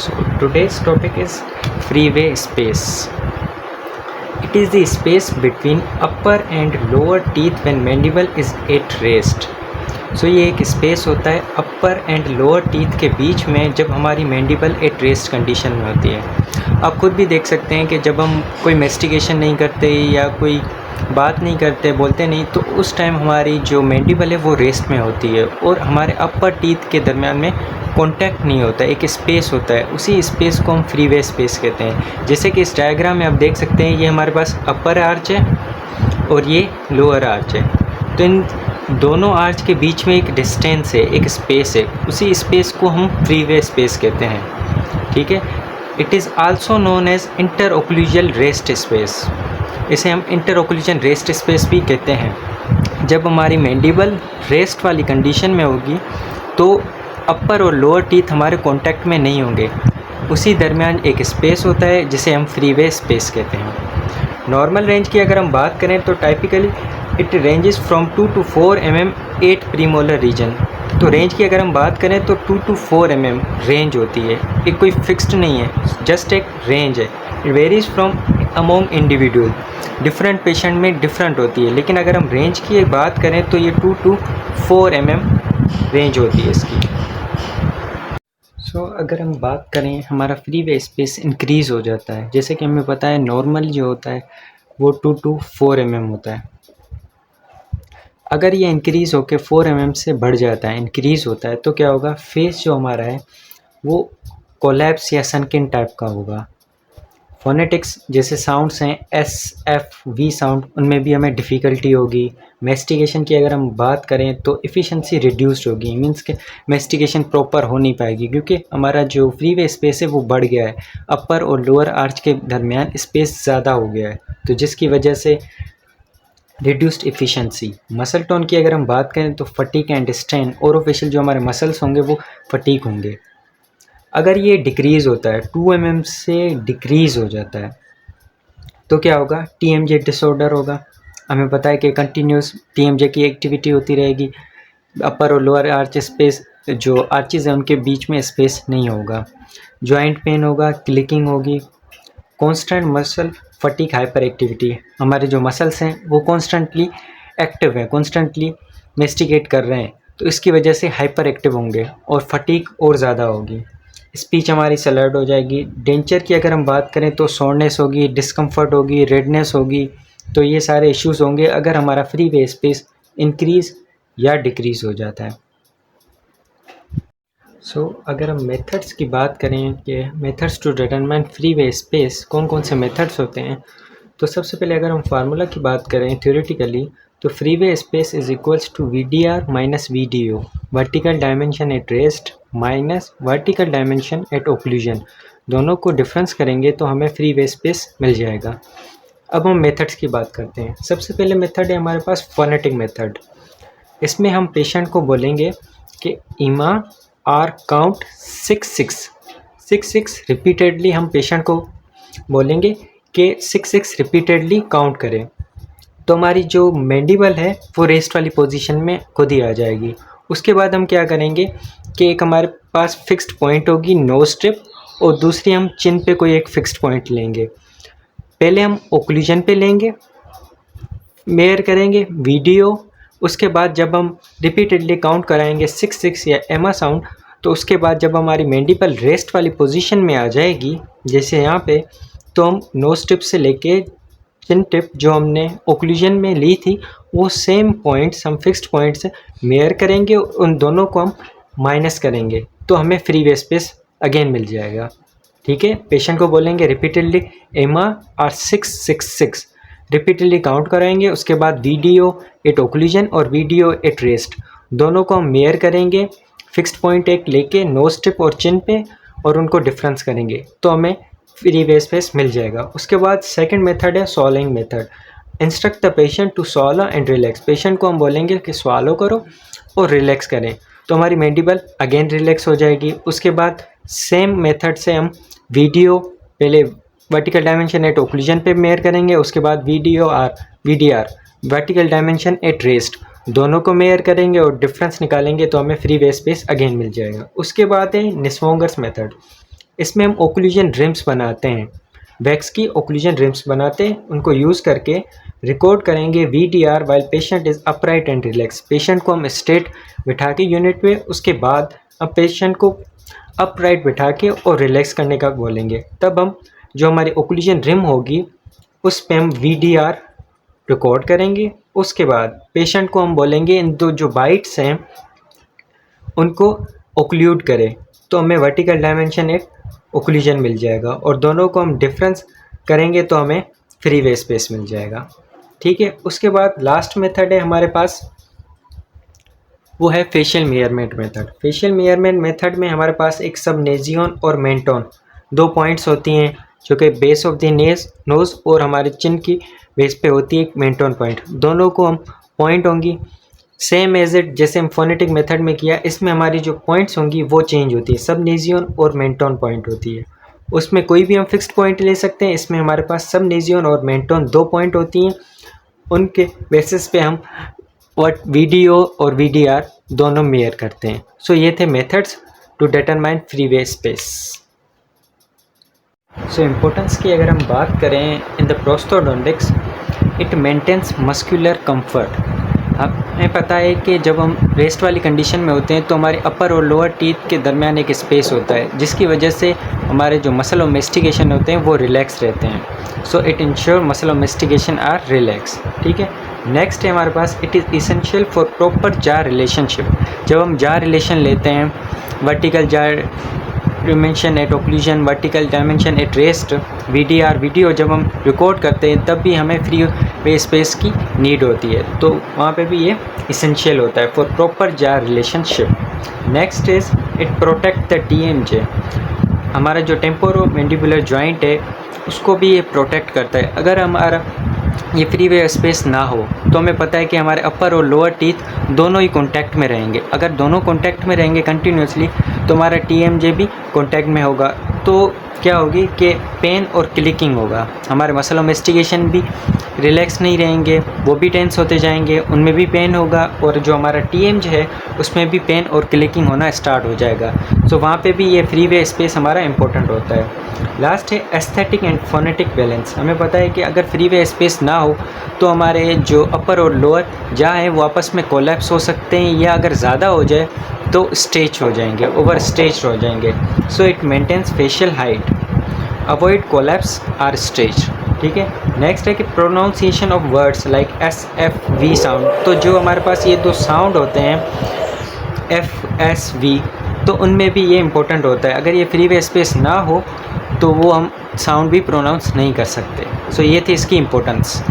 So today's topic is freeway space. It is the space between upper and lower teeth when mandible is at rest. So ये एक space होता है अपर and lower teeth के बीच में जब हमारी mandible at rest condition में होती है। आप खुद भी देख सकते हैं कि जब हम कोई मेस्टिकेशन नहीं करते या कोई बात नहीं करते, बोलते नहीं, तो उस टाइम हमारी जो मैंडिबल है वो रेस्ट में होती है और हमारे अपर टीथ के दरमियान में कॉन्टैक्ट नहीं होता, एक स्पेस होता है। उसी स्पेस को हम फ्रीवे स्पेस कहते हैं। जैसे कि इस डायग्राम में आप देख सकते हैं, ये हमारे पास अपर आर्च है और ये लोअर आर्च है। तो इन दोनों आर्च के बीच में एक डिस्टेंस है, एक स्पेस है। उसी स्पेस को हम फ्रीवे स्पेस कहते हैं। ठीक है। It is also known as interocclusal rest space. इसे हम इंटरओक्लूजन रेस्ट स्पेस भी कहते हैं। जब हमारी मैंडिबल रेस्ट वाली कंडीशन में होगी तो अपर और लोअर टीथ हमारे कांटेक्ट में नहीं होंगे। उसी दरमियान एक स्पेस होता है जिसे हम फ्रीवे स्पेस कहते हैं। नॉर्मल रेंज की अगर हम बात करें तो typically it ranges from 2 to 4 mm at premolar region. तो रेंज की अगर हम बात करें तो 2 to 4 mm रेंज होती है। एक कोई फिक्स्ड नहीं है, जस्ट एक रेंज है। It varies from among individual, different patient में डिफरेंट होती है। लेकिन अगर हम रेंज की बात करें तो ये 2 to 4 mm रेंज होती है इसकी। अगर हम बात करें, हमारा फ्रीवे स्पेस इंक्रीज़ हो जाता है। जैसे कि हमें पता है नॉर्मल जो होता है वो 2 to 4 mm होता है। अगर ये इंक्रीज़ होकर 4 mm से बढ़ जाता है, इंक्रीज़ होता है, तो क्या होगा, फेस जो हमारा है वो कोलैप्स या सनकिन टाइप का होगा। फोनेटिक्स जैसे साउंड्स हैं एस एफ वी साउंड, उनमें भी हमें डिफ़िकल्टी होगी। मेस्टिकेशन की अगर हम बात करें तो एफिशिएंसी रिड्यूस्ड होगी, मींस के मेस्टिकेशन प्रॉपर हो नहीं पाएगी क्योंकि हमारा जो फ्रीवे स्पेस है वो बढ़ गया है। अपर और लोअर आर्च के दरमियान स्पेस ज़्यादा हो गया है, तो जिसकी वजह से रिड्यूस्ड एफिशिएंसी। मसल टोन की अगर हम बात करें तो फटीक एंड स्ट्रेन, ओरोफेशियल जो हमारे मसल्स होंगे वो फटीक होंगे। अगर ये डिक्रीज़ होता है, 2 mm से डिक्रीज़ हो जाता है, तो क्या होगा, TMJ डिसऑर्डर होगा। हमें पता है कि कंटिन्यूस TMJ की एक्टिविटी होती रहेगी। अपर और लोअर आर्च स्पेस, जो आर्चेज हैं उनके बीच में स्पेस नहीं होगा। जॉइंट पेन होगा, क्लिकिंग होगी, constant muscle fatigue, hyper activity. हमारे जो मसल्स हैं वो कॉन्स्टेंटली एक्टिव हैं, कॉन्स्टेंटली मेस्टिकेट कर रहे हैं, तो इसकी वजह से हाइपर एक्टिव होंगे और फटीक और ज़्यादा होगी। स्पीच हमारी सलर्ड हो जाएगी। डेंचर की अगर हम बात करें तो सोरनेस होगी, डिस्कम्फर्ट होगी, रेडनेस होगी। तो ये सारे इश्यूज होंगे अगर हमारा फ्रीवे स्पेस इंक्रीज़ या डिक्रीज़ हो जाता है। अगर हम मेथड्स की बात करें कि methods to determine freeway space, कौन कौन से मेथड्स होते हैं, तो सबसे पहले अगर हम फार्मूला की बात करें थ्योरेटिकली, तो freeway space is equals to VDR minus VDO, vertical dimension at rest minus vertical dimension at occlusion. दोनों को डिफरेंस करेंगे तो हमें फ्रीवे स्पेस मिल जाएगा। अब हम मेथड्स की बात करते हैं। सबसे पहले मेथड है हमारे पास फोनेटिक मेथड। इसमें हम पेशेंट को बोलेंगे कि इमा आर काउंट 6-6 रिपीटेडली। हम पेशेंट को बोलेंगे कि 6-6 रिपीटेडली काउंट करें, तो हमारी जो मैंडिबल है वो रेस्ट वाली पोजीशन में खुद ही आ जाएगी। उसके बाद हम क्या करेंगे कि एक हमारे पास फिक्स्ड पॉइंट होगी नोज स्ट्रिप, और दूसरी हम चिन पे कोई एक फिक्स्ड पॉइंट लेंगे। पहले हम ओक्लूजन पे लेंगे, मेयर करेंगे VDO। उसके बाद जब हम रिपीटेडली काउंट कराएंगे 6-6 या एमा साउंड, तो उसके बाद जब हमारी मैंडिबल रेस्ट वाली पोजीशन में आ जाएगी, जैसे यहाँ पे, तो हम नोज टिप से लेके चिन टिप जो हमने ओक्लूजन में ली थी वो सेम पॉइंट्स हम फिक्स्ड पॉइंट से मेयर करेंगे, उन दोनों को हम माइनस करेंगे, तो हमें फ्रीवे स्पेस अगेन मिल जाएगा। ठीक है। पेशेंट को बोलेंगे रिपीटेडली एमा आर 6-6-6, रिपीटेडली काउंट कराएंगे। उसके बाद VDO एट ओक्लूजन और VDO एट रेस्ट, दोनों को हम मेयर करेंगे फिक्स्ड पॉइंट एक लेके नोज टिप और चिन पे, और उनको डिफरेंस करेंगे, तो हमें फ्रीवे स्पेस मिल जाएगा। उसके बाद सेकंड मेथड है swallowing method. Instruct the patient to swallow and relax. Patient को हम बोलेंगे कि स्वालो करो और रिलैक्स करें, तो हमारी मैंडिबल अगेन रिलैक्स हो जाएगी। उसके बाद सेम मेथड से हम VDO पहले वर्टिकल डायमेंशन एट ओक्लूजन पे मेयर करेंगे, उसके बाद VDR vertical dimension at rest, दोनों को मेयर करेंगे और डिफरेंस निकालेंगे, तो हमें फ्रीवे स्पेस अगेन मिल जाएगा। उसके बाद है निस्मोंगर्स मेथड। इसमें हम ओक्लूजन रिम्स बनाते हैं, वैक्स की ओक्लूजन रिम्स बनाते हैं, उनको यूज़ करके रिकॉर्ड करेंगे VDR while patient is upright and relax. Patient को हम स्ट्रेट बिठा के यूनिट में, उसके बाद अब पेशेंट को अपराइट बिठा के और रिलैक्स करने का बोलेंगे। तब हम जो हमारी ओक्लूजन रिम होगी उस पे हम VDR रिकॉर्ड करेंगे। उसके बाद पेशेंट को हम बोलेंगे इन दो जो बाइट्स हैं उनको ओक्लूड करें, तो हमें वर्टिकल डायमेंशन एक ओक्लूजन मिल जाएगा, और दोनों को हम डिफरेंस करेंगे तो हमें फ्री वे स्पेस मिल जाएगा। ठीक है, उसके बाद लास्ट मेथड है हमारे पास, वो है facial measurement method. Facial measurement method में हमारे पास एक सबनेजियन और मेंटोन दो पॉइंट्स होती हैं जो कि बेस ऑफ द नोज़ और हमारे चिन की बेस पे होती है एक मेंटोन पॉइंट। दोनों को हम पॉइंट होंगी सेम एज इट जैसे हम फोनेटिक मेथड में किया, इसमें हमारी जो पॉइंट्स होंगी वो चेंज होती है, सबनेजियन और मेंटोन पॉइंट होती है। उसमें कोई भी हम फिक्स्ड पॉइंट ले सकते हैं, इसमें हमारे पास सबनेजियन और मेंटोन दो पॉइंट होती हैं, उनके बेसिस पे हम VDO और VDR दोनों मेयर करते हैं। सो ये थे methods to determine free way space. So importance की अगर हम बात करें in the prosthodontics, it maintains muscular comfort. हमें पता है कि जब हम रेस्ट वाली कंडीशन में होते हैं तो हमारे अपर और लोअर टीथ के दरमियान एक स्पेस होता है, जिसकी वजह से हमारे जो मसल और मेस्टिकेशन होते हैं वो रिलैक्स रहते हैं। सो इट इंश्योर मसल और मेस्टिकेशन आर रिलैक्स। ठीक है, नेक्स्ट है हमारे पास, it is essential for proper jaw relationship. जब हम जार रिलेशन लेते हैं, vertical jaw dimension at occlusion, vertical dimension at rest, VDR video जब हम रिकॉर्ड करते हैं तब भी हमें फ्री वे स्पेस की नीड होती है, तो वहाँ पे भी ये इसेंशियल होता है for proper jaw relationship. Next is it protect the TMJ। हमारा जो टेम्पोरोमैंडिबुलर जॉइंट है उसको भी ये प्रोटेक्ट करता है। अगर हमारा ये फ्री वे स्पेस ना हो तो हमें पता है कि हमारे अपर और लोअर टीथ दोनों ही कॉन्टैक्ट में रहेंगे। अगर दोनों कॉन्टैक्ट में रहेंगे कंटिन्यूसली तो हमारा TMJ भी कॉन्टैक्ट में होगा, तो क्या होगी कि पेन और क्लिकिंग होगा, हमारे मसल और मेस्टिकेशन भी रिलैक्स नहीं रहेंगे, वो भी टेंस होते जाएंगे, उनमें भी पेन होगा, और जो हमारा TMJ है उसमें भी पेन और क्लिकिंग होना स्टार्ट हो जाएगा। सो वहाँ पे भी ये फ्री वे स्पेस हमारा इंपॉर्टेंट होता है। लास्ट है एस्थेटिक एंड फोनेटिक बैलेंस। हमें पता है कि अगर फ्री वे स्पेस ना हो तो हमारे जो अपर और लोअर जहाँ है वो आपस में कोलैप्स हो सकते हैं, या अगर ज़्यादा हो जाए तो स्ट्रेच हो जाएंगे, ओवर स्ट्रेच हो जाएंगे। So it maintains facial height, avoid collapse or stretch. ठीक है, नेक्स्ट है कि pronunciation of words like SFV sound. तो जो हमारे पास ये दो साउंड होते हैं FSV, तो उनमें भी ये इम्पोर्टेंट होता है। अगर ये फ्री वे स्पेस ना हो तो वो हम साउंड भी प्रोनाउंस नहीं कर सकते। सो ये थी इसकी इम्पोर्टेंस।